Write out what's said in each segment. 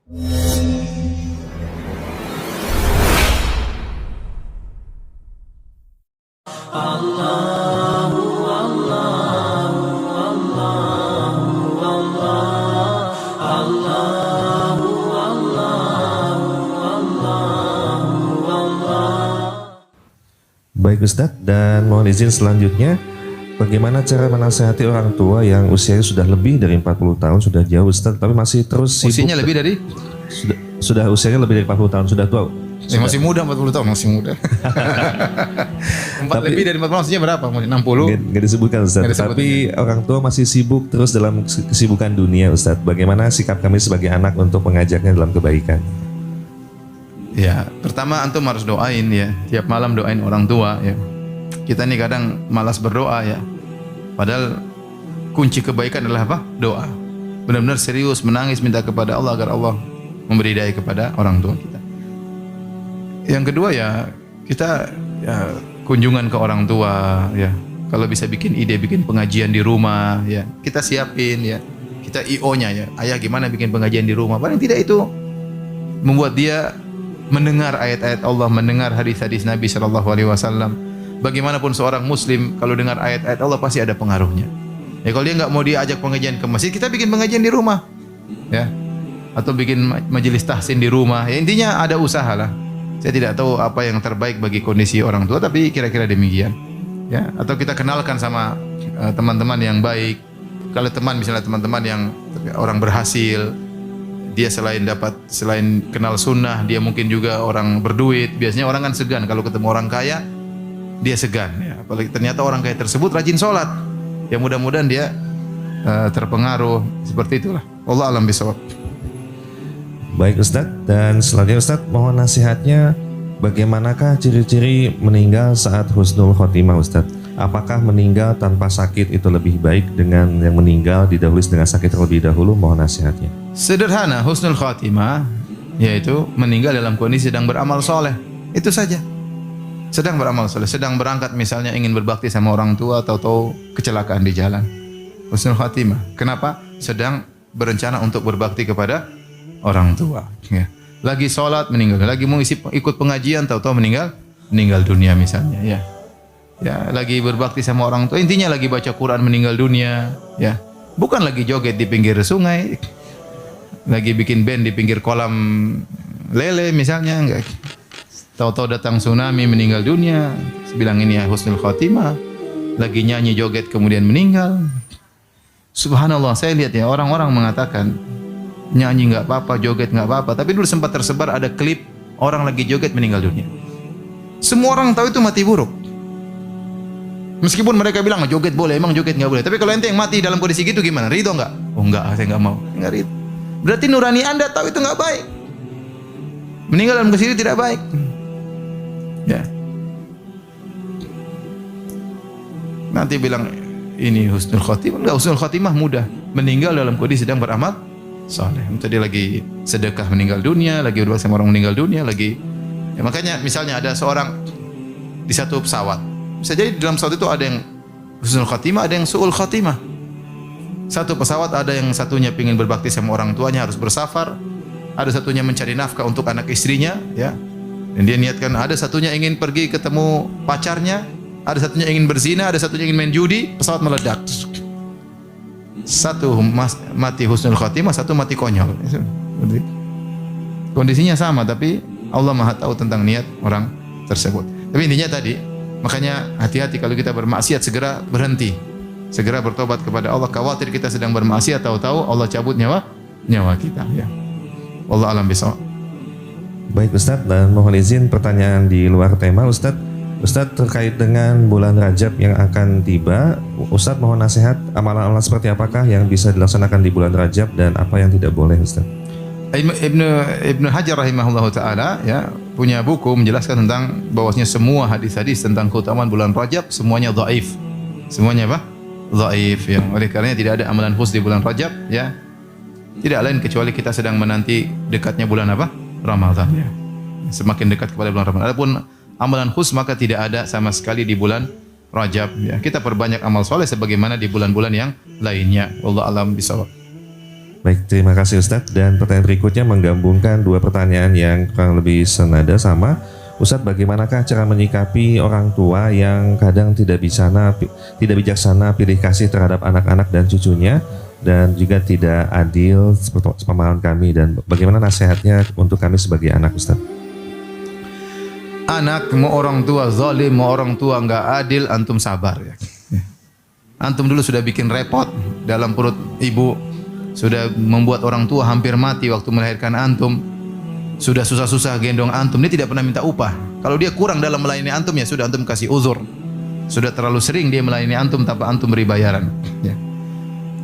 Baik Ustadz, dan mohon izin selanjutnya, bagaimana cara menasihati orang tua yang usianya sudah lebih dari 40 tahun, sudah jauh Ustadz, tapi masih terus sibuk. Usianya lebih dari? Sudah usianya lebih dari 40 tahun, sudah tua. Masih muda, 40 tahun, masih muda. Lebih dari 40 tahun, maksudnya berapa? 60? Nggak disebutkan Ustadz, tapi orang tua masih sibuk terus dalam kesibukan dunia Ustadz. Bagaimana sikap kami sebagai anak untuk mengajaknya dalam kebaikan? Ya, pertama antum harus doain ya. Tiap malam doain orang tua ya. Kita nih kadang malas berdoa ya. Padahal kunci kebaikan adalah apa? Doa. Benar-benar serius menangis minta kepada Allah agar Allah memberi daya kepada orang tua kita. Yang kedua ya, kita ya, kunjungan ke orang tua ya. Kalau bisa bikin ide, bikin pengajian di rumah ya. Kita siapin ya. Kita IO-nya ya. Ayah gimana bikin pengajian di rumah? Paling tidak itu membuat dia mendengar ayat-ayat Allah, mendengar hadis-hadis Nabi sallallahu alaihi wasallam. Bagaimanapun seorang muslim kalau dengar ayat-ayat Allah pasti ada pengaruhnya. Ya kalau dia enggak mau diajak pengajian ke masjid, kita bikin pengajian di rumah. Ya. Atau bikin majelis tahsin di rumah. Ya intinya ada usaha lah. Saya tidak tahu apa yang terbaik bagi kondisi orang tua, tapi kira-kira demikian. Ya, atau kita kenalkan sama teman-teman yang baik. Kalau teman misalnya teman-teman yang orang berhasil, dia selain kenal sunnah, dia mungkin juga orang berduit. Biasanya orang kan segan kalau ketemu orang kaya, dia segan. Ya. Apalagi ternyata orang kaya tersebut rajin sholat. Ya mudah-mudahan dia terpengaruh seperti itulah. Allah alam bisawab. Baik Ustadz, dan selanjutnya Ustadz mohon nasihatnya, bagaimanakah ciri-ciri meninggal saat husnul khotimah Ustadz? Apakah meninggal tanpa sakit itu lebih baik dengan yang meninggal didahului dengan sakit terlebih dahulu? Mohon nasihatnya. Sederhana, husnul khatimah yaitu meninggal dalam kondisi sedang beramal soleh. Itu saja. Sedang beramal soleh, sedang berangkat misalnya ingin berbakti sama orang tua, tahu-tahu kecelakaan di jalan. Husnul khatimah. Kenapa? Sedang berencana untuk berbakti kepada orang tua. Ya. Lagi sholat meninggal, lagi mau ikut pengajian, tahu-tahu meninggal dunia misalnya. Ya. Ya, lagi berbakti sama orang tua, intinya lagi baca Quran meninggal dunia, ya. Bukan lagi joget di pinggir sungai, lagi bikin band di pinggir kolam lele misalnya, enggak. Tahu-tahu datang tsunami meninggal dunia, bilang ini ya husnul khotimah. Lagi nyanyi joget kemudian meninggal. Subhanallah, saya lihat ya orang-orang mengatakan nyanyi enggak apa-apa, joget enggak apa-apa, tapi dulu sempat tersebar ada klip orang lagi joget meninggal dunia. Semua orang tahu itu mati buruk. Meskipun mereka bilang joget boleh, emang joget nggak boleh. Tapi kalau ente yang mati dalam kondisi gitu gimana? Ridho nggak? Oh nggak, saya nggak mau. Nggak ridho. Berarti nurani anda tahu itu nggak baik. Meninggal dalam kondisi tidak baik. Ya. Nanti bilang ini husnul khotimah. Enggak, husnul khotimah mudah. Meninggal dalam kondisi sedang beramal saleh. Tadi lagi sedekah meninggal dunia, lagi berdoa sama orang meninggal dunia, lagi. Ya, makanya misalnya ada seorang di satu pesawat. Bisa jadi dalam pesawat itu ada yang husnul khatimah, ada yang su'ul khatimah. Satu pesawat ada yang satunya ingin berbakti sama orang tuanya, harus bersafar. Ada satunya mencari nafkah untuk anak istrinya, ya. Dan dia niatkan, ada satunya ingin pergi ketemu pacarnya, ada satunya ingin berzina, ada satunya ingin main judi, pesawat meledak. Satu mati husnul khatimah, satu mati konyol. Kondisinya sama, tapi Allah Maha tahu tentang niat orang tersebut. Tapi intinya tadi, makanya hati-hati kalau kita bermaksiat, segera berhenti, segera bertobat kepada Allah. Khawatir kita sedang bermaksiat, tahu-tahu Allah cabut nyawa kita. Ya. Allah alam bisawab. Baik Ustadz, dan mohon izin pertanyaan di luar tema Ustadz. Ustadz terkait dengan bulan Rajab yang akan tiba, Ustadz mohon nasihat amalan-amalan seperti apakah yang bisa dilaksanakan di bulan Rajab dan apa yang tidak boleh Ustadz? Ibnu Hajar rahimahullah ta'ala ya, punya buku menjelaskan tentang bahwasanya semua hadis-hadis tentang keutamaan bulan Rajab semuanya dhaif. Semuanya apa? Dhaif ya. Oleh karenanya tidak ada amalan khusus di bulan Rajab ya. Tidak lain kecuali kita sedang menanti dekatnya bulan apa? Ramadan ya. Semakin dekat kepada bulan Ramadan. Adapun amalan khusus maka tidak ada sama sekali di bulan Rajab ya. Kita perbanyak amal soleh sebagaimana di bulan-bulan yang lainnya. Wallahu a'lam bishawab. Baik, terima kasih Ustadz. Dan pertanyaan berikutnya menggabungkan dua pertanyaan yang kurang lebih senada sama. Ustadz, bagaimanakah cara menyikapi orang tua yang kadang tidak bijaksana pilih kasih terhadap anak-anak dan cucunya, dan juga tidak adil seperti pemahaman kami, dan bagaimana nasihatnya untuk kami sebagai anak, Ustadz? Anak mau orang tua zalim, mau orang tua nggak adil, antum sabar ya. Antum dulu sudah bikin repot dalam perut ibu, sudah membuat orang tua hampir mati waktu melahirkan antum, sudah susah-susah gendong antum, dia tidak pernah minta upah. Kalau dia kurang dalam melayani antum, ya sudah antum kasih uzur. Sudah terlalu sering dia melayani antum tanpa antum beri bayaran. Ya.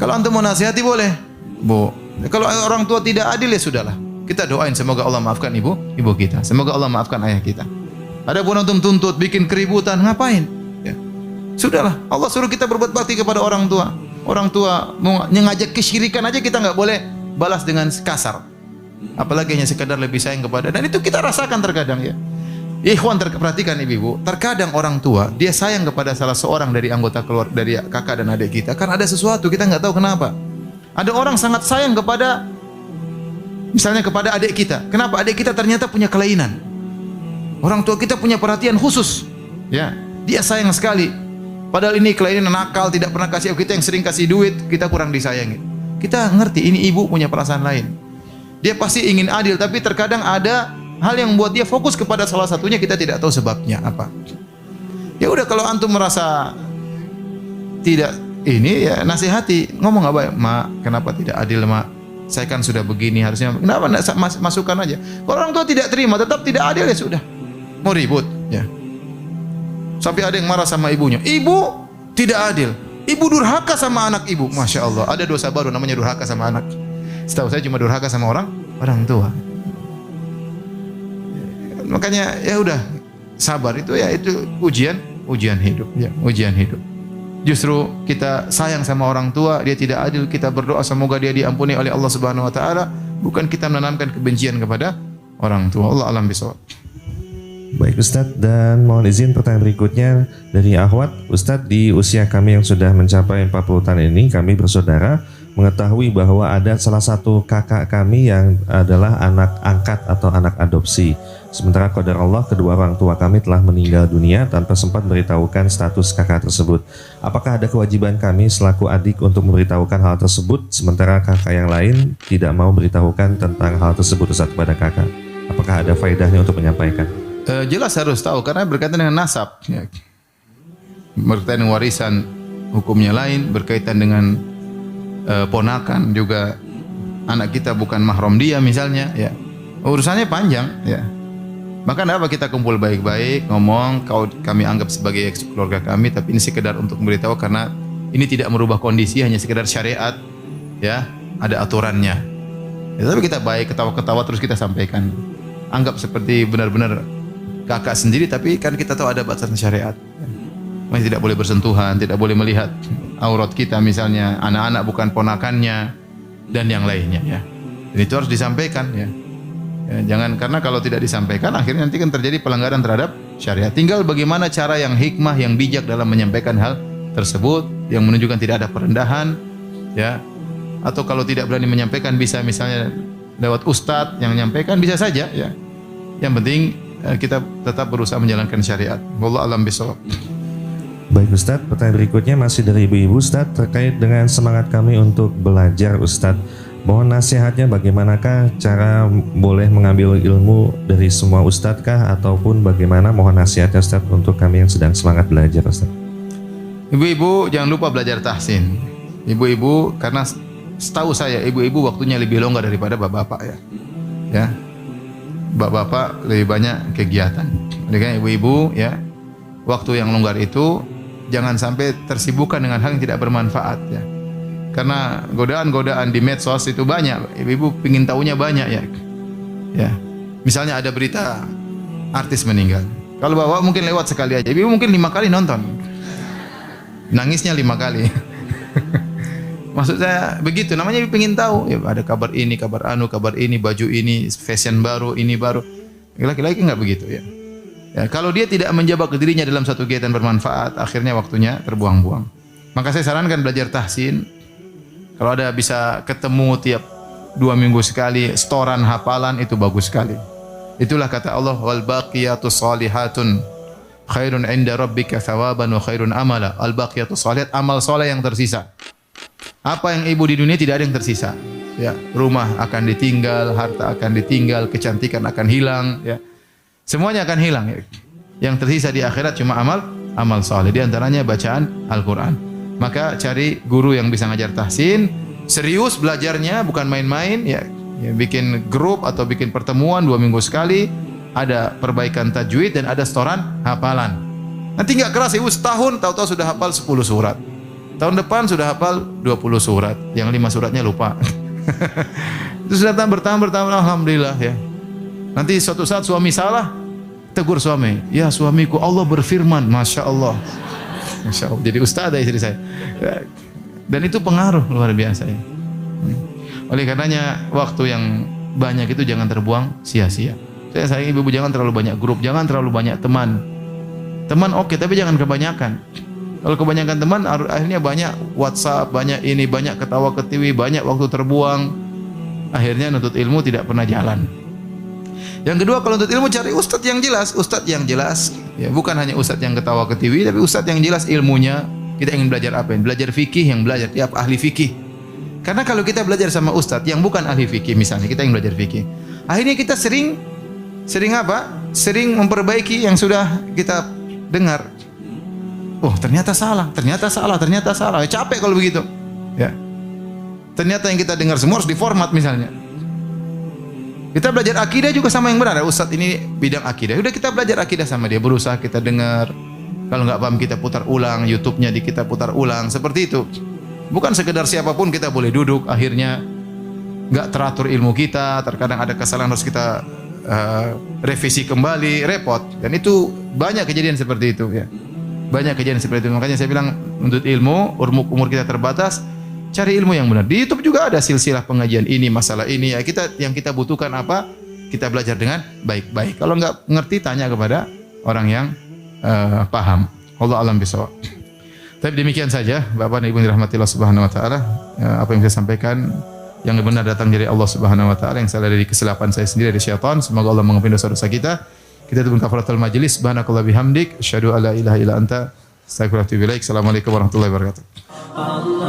Kalau antum mau nasihati boleh, Bu. Kalau orang tua tidak adil ya sudahlah. Kita doain semoga Allah maafkan ibu kita. Semoga Allah maafkan ayah kita. Ada pun antum tuntut bikin keributan, ngapain? Ya. Sudahlah. Allah suruh kita berbuat bakti kepada orang tua. Orang tua mau ngajak kesyirikan aja kita nggak boleh balas dengan kasar. Apalagi hanya sekadar lebih sayang kepada, dan itu kita rasakan terkadang ya. Ikhwan, perhatikan ibu-ibu, terkadang orang tua dia sayang kepada salah seorang dari anggota keluarga, dari kakak dan adik kita, karena ada sesuatu kita nggak tahu kenapa. Ada orang sangat sayang kepada, misalnya kepada adik kita. Kenapa? Adik kita ternyata punya kelainan. Orang tua kita punya perhatian khusus, ya. Dia sayang sekali. Padahal ini kelainan nakal, tidak pernah kasih, kita yang sering kasih duit, kita kurang disayangi. Kita ngerti ini ibu punya perasaan lain. Dia pasti ingin adil, tapi terkadang ada hal yang membuat dia fokus kepada salah satunya, kita tidak tahu sebabnya apa. Ya udah, kalau antum merasa tidak ini, ya nasihati, ngomong apa? Mak, kenapa tidak adil, Mak? Saya kan sudah begini, harusnya kenapa masukkan aja. Kalau orang tua tidak terima, tetap tidak adil, ya sudah. Mau ribut, ya. Sampai ada yang marah sama ibunya. Ibu tidak adil. Ibu durhaka sama anak ibu. Masya Allah. Ada dosa baru namanya durhaka sama anak. Setahu saya cuma durhaka sama orang tua. Makanya ya udah, sabar itu ya, itu ujian hidup. Ya, ujian hidup. Justru kita sayang sama orang tua, dia tidak adil, kita berdoa semoga dia diampuni oleh Allah Subhanahu wa taala, bukan kita menanamkan kebencian kepada orang tua. Allah alam bisawab. Baik Ustadz, dan mohon izin pertanyaan berikutnya dari Ahwat. Ustadz, di usia kami yang sudah mencapai 40 tahun ini, kami bersaudara mengetahui bahwa ada salah satu kakak kami yang adalah anak angkat atau anak adopsi. Sementara qadar Allah, kedua orang tua kami telah meninggal dunia tanpa sempat memberitahukan status kakak tersebut. Apakah ada kewajiban kami selaku adik untuk memberitahukan hal tersebut, sementara kakak yang lain tidak mau memberitahukan tentang hal tersebut Ustadz kepada kakak? Apakah ada faedahnya untuk menyampaikan? Jelas harus tahu, karena berkaitan dengan nasab, ya. Berkaitan dengan warisan, hukumnya lain. Berkaitan dengan ponakan juga, anak kita bukan mahram dia misalnya, ya. Urusannya panjang, ya. Maka apa, kita kumpul baik-baik, ngomong, kami anggap sebagai keluarga kami, tapi ini sekedar untuk memberitahu karena ini tidak merubah kondisi, hanya sekedar syariat, ya. Ada aturannya. Ya, tapi kita baik, ketawa-ketawa terus kita sampaikan. Anggap seperti benar-benar kakak sendiri, tapi kan kita tahu ada batasan syariat. Masih tidak boleh bersentuhan, tidak boleh melihat aurat kita misalnya, anak-anak bukan ponakannya, dan yang lainnya, ya. Dan itu harus disampaikan, ya. Ya, jangan, karena kalau tidak disampaikan akhirnya nanti kan terjadi pelanggaran terhadap syariat. Tinggal bagaimana cara yang hikmah, yang bijak dalam menyampaikan hal tersebut, yang menunjukkan tidak ada perendahan, ya. Atau kalau tidak berani menyampaikan, bisa misalnya lewat ustadz yang menyampaikan, bisa saja, ya. Yang penting kita tetap berusaha menjalankan syariat. Wallahu a'lam bishawab. Baik Ustadz, pertanyaan berikutnya masih dari ibu-ibu Ustadz, terkait dengan semangat kami untuk belajar Ustadz. Mohon nasihatnya, bagaimanakah cara boleh mengambil ilmu dari semua Ustadz kah, ataupun bagaimana, mohon nasihatnya Ustadz untuk kami yang sedang semangat belajar Ustadz. Ibu-ibu jangan lupa belajar tahsin. Ibu-ibu, karena setahu saya ibu-ibu waktunya lebih longgar daripada bapak-bapak, ya. Ya. Bapak-bapak lebih banyak kegiatan. Dengan ibu-ibu, ya, waktu yang longgar itu jangan sampai tersibukkan dengan hal yang tidak bermanfaat, ya. Karena godaan-godaan di medsos itu banyak. Ibu-ibu pingin tahunya banyak, ya. Ya. Misalnya ada berita artis meninggal. Kalau bapak mungkin lewat sekali aja. Ibu mungkin 5 kali nonton. Nangisnya 5 kali. Maksud saya begitu, namanya ibu pengen tahu, ya, ada kabar ini, kabar anu, kabar ini, baju ini, fashion baru, ini baru. Laki-laki enggak begitu, ya. Ya, kalau dia tidak menjaga dirinya dalam satu kegiatan bermanfaat, akhirnya waktunya terbuang-buang. Maka saya sarankan belajar tahsin. Kalau ada bisa ketemu tiap 2 minggu sekali, setoran hafalan itu bagus sekali. Itulah kata Allah, wal baqiyatus shalihatun khairun 'inda rabbika thawaban wa khairun amala. Al baqiyatus shalihat, amal soleh yang tersisa. Apa yang ibu di dunia tidak ada yang tersisa. Ya, rumah akan ditinggal, harta akan ditinggal, kecantikan akan hilang, ya. Semuanya akan hilang, ya. Yang tersisa di akhirat cuma amal soleh. Di antaranya bacaan Al-Quran. Maka cari guru yang bisa ngajar tahsin, serius belajarnya, bukan main-main, ya. Ya, bikin grup atau bikin pertemuan 2 minggu sekali, ada perbaikan tajwid dan ada setoran hafalan. Nanti nggak keras ibu setahun tahu-tahu sudah hafal 10 surat. Tahun depan sudah hafal 20 surat, yang 5 suratnya lupa. Itu sudah bertambah alhamdulillah, ya. Nanti suatu saat suami salah, tegur suami, ya suamiku Allah berfirman, masya Allah, masya Allah. Jadi ustaz istri saya, dan itu pengaruh luar biasa, ya. Oleh karenanya waktu yang banyak itu jangan terbuang sia-sia. Saya sayang ibu jangan terlalu banyak grup, jangan terlalu banyak teman. Teman oke, tapi jangan kebanyakan. Kalau kebanyakan teman akhirnya banyak WhatsApp, banyak ini, banyak ketawa ketiwi, banyak waktu terbuang. Akhirnya nuntut ilmu tidak pernah jalan. Yang kedua, kalau nuntut ilmu cari ustadz yang jelas, ya, bukan hanya ustadz yang ketawa ketiwi, tapi ustadz yang jelas ilmunya. Kita ingin belajar apa? Belajar fikih, yang belajar tiap ahli fikih. Karena kalau kita belajar sama ustadz yang bukan ahli fikih, misalnya kita yang belajar fikih, akhirnya kita sering apa? Sering memperbaiki yang sudah kita dengar. Oh, ternyata salah. Ya, capek kalau begitu. Ya. Ternyata yang kita dengar semua harus diformat misalnya. Kita belajar akidah juga sama yang benar. Ustadz ini bidang akidah. Udah kita belajar akidah sama dia, berusaha kita dengar. Kalau nggak paham kita putar ulang, YouTube-nya kita putar ulang, seperti itu. Bukan sekedar siapapun kita boleh duduk, akhirnya nggak teratur ilmu kita, terkadang ada kesalahan harus kita revisi kembali, repot. Dan itu banyak kejadian seperti itu, ya. Banyak kejadian seperti itu. Makanya saya bilang untuk ilmu, umur kita terbatas, cari ilmu yang benar. Di YouTube juga ada silsilah pengajian ini, masalah ini. Ya, yang kita butuhkan apa? Kita belajar dengan baik-baik. Kalau nggak ngerti, tanya kepada orang yang paham. Allah alam bisawab. Tapi demikian saja, Bapak dan Ibu dirahmati Allah Subhanahu wa taala. Apa yang saya sampaikan yang benar datang dari Allah Subhanahu wa taala, yang salah dari kesilapan saya sendiri, dari syaitan. Semoga Allah mengampuni dosa-dosa kita. Kita tutup kafaratul majlis. Subhanakallah bihamdik, asyhadu alla ilaha illa anta, astaghfiruka wa atubu ilaik. Assalamualaikum warahmatullahi wabarakatuh.